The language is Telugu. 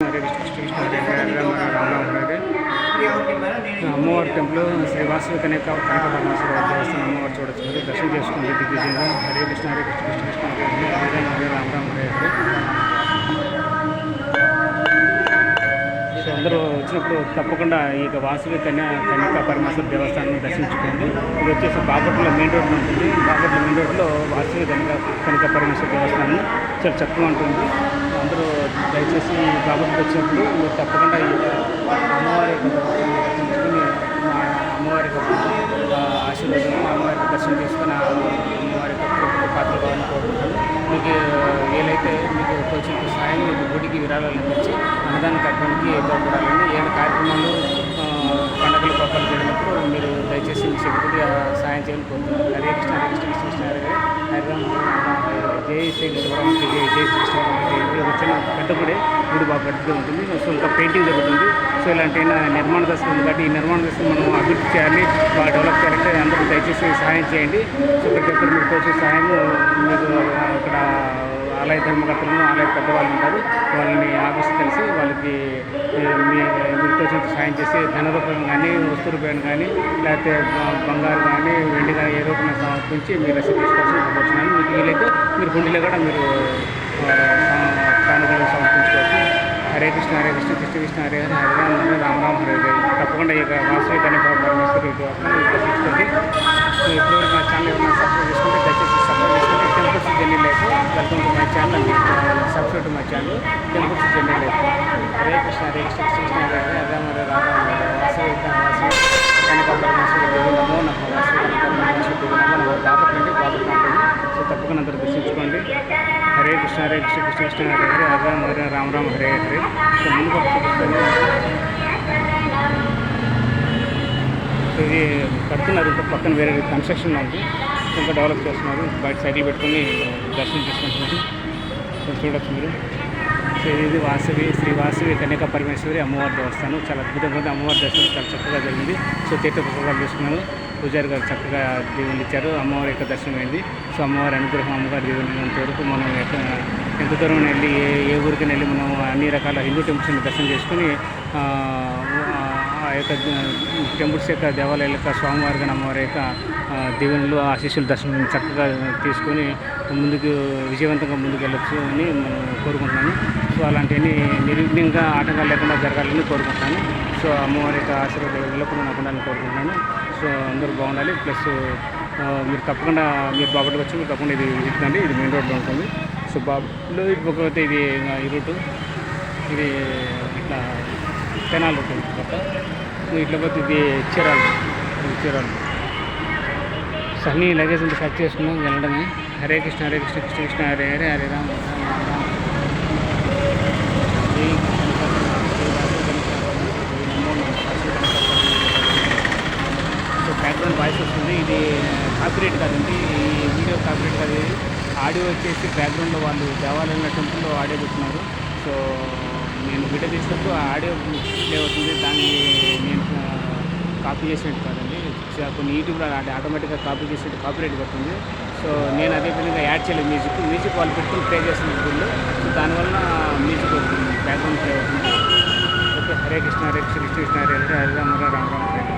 హరే కృష్ణ హరే హరే అమ్మవారి టెంపుల్ శ్రీ వాసవి కనక పరమేశ్వర దేవస్థానం అమ్మవారు చూడొచ్చు. మీరు దర్శనం చేసుకోండి దిగ్విజయంగా. హరే కృష్ణ హరే కృష్ణ కృష్ణ కృష్ణ హరే హరే హరే రామ రామ హరే హరే. సో అందరూ వచ్చినప్పుడు తప్పకుండా ఈ వాసవి కన్యకా పరమేశ్వర దేవస్థానం దర్శించుకోండి. ఇది వచ్చేసి బాపట్ల మెయిన్ రోడ్లో ఉంటుంది. బాపట్ల మెయిన్ రోడ్లో వాసవి కన్యకా పరమేశ్వర దేవస్థానం చాలా చక్కగా ఉంటుంది. అందరూ దయచేసి బాపట్ల వచ్చినప్పుడు మీరు తప్పకుండా ఈ అమ్మవారి దర్శించుకుని అమ్మవారి ఆశీర్వాదం అమ్మవారికి దర్శనం చేసుకుని అమ్మవారి పాత్ర కావాలని కోరుకుంటాను. మీకు వీలైతే మీకు కొంచెం సాయం మీకు గుడికి విరాళాలు ఇచ్చి అన్నదాన కార్యక్రమానికి తోడ్పడాలని ఏడు కార్యక్రమాలు పండుగలు పక్కన జరిగినప్పుడు మీరు దయచేసి మీ శక్తికి సాయం చేయాలని కోరుతున్నాను. హరే కృష్ణ హరే కృష్ణ కృష్ణ కృష్ణ హరే హరే హరే జై శ్రీ గౌరవానికి జై జై శ్రీ కృష్ణ వచ్చిన పెద్ద గుడి బాగా పెద్దగా ఉంటుంది. సో ఇంకా పెయింటింగ్ జరుగుతుంది. సో ఇలాంటి నిర్మాణ దశలు ఉంది కాబట్టి ఈ నిర్మాణ దశలు మనం అభివృద్ధి చేయాలి, బాగా డెవలప్ చేయాలంటే అందరూ దయచేసి సహాయం చేయండి. సో ప్రతి ఒక్కరు మీకు తోచే సహాయం మీకు ఇక్కడ ఆలయ ధర్మకర్తలను ఆలయ పెద్దవాళ్ళు ఉంటారు, వాళ్ళని ఆఫీస్ కలిసి వాళ్ళకి మీరు తోచినంత సహాయం చేసి ధన రూపాయలు కానీ వస్తు రూపాయలు కానీ లేకపోతే బంగారు కానీ వెండి కానీ ఏ రూపంలో సమర్పించి మీరు రసీదు తీసుకోవాల్సి కోరుతున్నాను. మీకు వీలైతే మీరు హుండీలో కూడా మీరు కానుకలు సమర్పించుకోవచ్చు. హరే కృష్ణ హరే కృష్ణ కృష్ణ కృష్ణ హరే హరే హరే రామ రామ రామ హరే హరే. తప్పకుండా ఈ వాసవి కన్యకా పరమేశ్వరి దర్శించుకోండి. సో ఇప్పుడు నా ఛానల్ ఏమైనా సబ్స్క్రైబ్ చేసుకుంటే దయచేసి సబ్స్క్రైబ్ చేసుకుంటే temples journey life welcome to my channel. Subscribe to my channel temples journey life. Hare Krishna Hare Krishna Krishna Krishna Hare Hare Hare Hare Rama Rama Vasavi Kanyaka Parameshwari Devi నమో నమః. వాసవి కన్యకా పరమేశ్వరి దేవి నమో నమః. బాపట్ల ఉంటుంది. సో తప్పకుండా అందరూ దర్శించుకోండి. హరే కృష్ణ హరే కృష్ణ కృష్ణ కృష్ణ హరే హరే హరే హరే రామ రామ హరే హరే. సో ముందు చూపిస్తాను. సో ఇది కడుతున్నారు, ఇంకా పక్కన వేరే కన్స్ట్రక్షన్లో ఉంది, ఇంకా డెవలప్ చేస్తున్నారు. బయట సైకిల్ పెట్టుకుని దర్శనం చేసుకుంటున్నారు. సో చూడొచ్చు మీరు. సో ఇది శ్రీ వాసవి కన్యకా పరమేశ్వరి అమ్మవారి దేవస్థానం. చాలా అద్భుతంగా ఉంది. అమ్మవారి దర్శనం చాలా చక్కగా జరిగింది. సో తీర్థ పుస్తకాలు తీసుకున్నాను. పూజారి గారు చక్కగా దేవుళ్ళు ఇచ్చారు. అమ్మవారి యొక్క దర్శనం అయింది. సో అమ్మవారి అనుగ్రహం అమ్మగారి దేవుళ్ళంత వరకు మనం ఎంత దూరం వెళ్ళి ఏ ఊరికి వెళ్ళి మనం అన్ని రకాల హిందూ టెంపుల్స్ని దర్శనం చేసుకుని ఆ యొక్క టెంపుల్స్ యొక్క దేవాలయాల యొక్క స్వామివారి కానీ అమ్మవారి యొక్క దేవుళ్ళు ఆశీస్సుల దర్శనం చక్కగా తీసుకొని ముందుకు విజయవంతంగా ముందుకు వెళ్ళొచ్చు అని మనం కోరుకుంటున్నాను. సో అలాంటివన్నీ నిర్విఘ్నంగా ఆటంకాలు లేకుండా జరగాలని కోరుకుంటున్నాను. సో అమ్మవారి యొక్క ఆశీర్వాదం ఎల్లప్పుడూ నాకు ఉండాలని కోరుకుంటున్నాను. సో అందరూ బాగుండాలి. ప్లస్ మీరు తప్పకుండా మీరు బాపట్లకు వచ్చి మీరు తప్పకుండా ఇది విజిట్ కండి. ఇది మెయిన్ రోడ్లో ఉంటుంది. సో బాపట్లో ఇకపోతే ఇది ఈ రూటు, ఇది ఇట్లా తెనాలి రూట్ ఉంటుంది. ఇట్లా పోతే ఇది చీరాలు. సో అన్నీ లగేజ్ అంతా ప్యాక్ చేసుకున్నాం వెళ్ళడమే. Hare Krishna Hare Krishna Krishna Krishna Hare Hare Hare Rama so background voice వస్తుంది. ఇది కాపీరైట్ కాదండి, ఈ వీడియో కాపీరైట్ కాదు. ఆడియో వచ్చేసి బ్యాక్గ్రౌండ్లో వాళ్ళు దేవాలయంలో టెంపుల్లో ఆడియో పెట్టున్నారు. సో నేను వీడియో తీసినప్పుడు ఆడియో ప్లే అవుతుంది. దాన్ని నేను కాపీ చేసినట్టు కాదండి. కొన్ని యూట్యూబ్లో ఆటోమేటిక్గా కాపీ చేసినట్టు కాపీరైట్ పడుతుంది. సో నేను అదే విధంగా యాడ్ చేయలేదు. మ్యూజిక్ వాళ్ళు పెట్టుకుని ప్లే చేస్తున్నారు వీళ్ళు. సో దానివల్ల మ్యూజిక్ అవుతుంది, బ్యాక్గ్రౌండ్ ప్లే అవుతుంది. ఓకే. హరే కృష్ణ హరే కృష్ణ కృష్ణ కృష్ణ హరే హరే హరే రామ రామ రామ హరే.